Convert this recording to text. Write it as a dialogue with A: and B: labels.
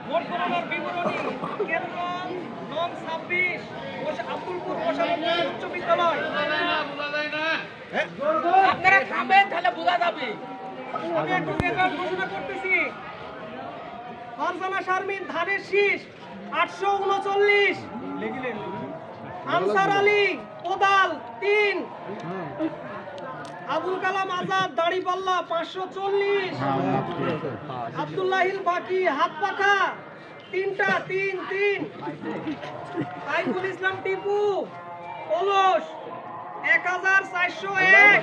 A: Vote গণনার বিবরণী কেন্দ্র নং 26 আব্দুলপুর মোশাররফপুর উচ্চ বিদ্যালয়।
B: আপনারা থামবেন তাহলে বোঝা যাবে।
A: আমি একটু রেজাল্ট ঘোষণা করতেছি। ফারজানা শারমিন ধানের শীষ 839, আনসার আলী কোদাল 3, আবুল কালাম আজাদ দাড়িপাল্লা 540, আব্দুল্লাহিল বাকি হাত পাখা 3টা 3, সাইফুল ইসলাম টিপু অলস 1401।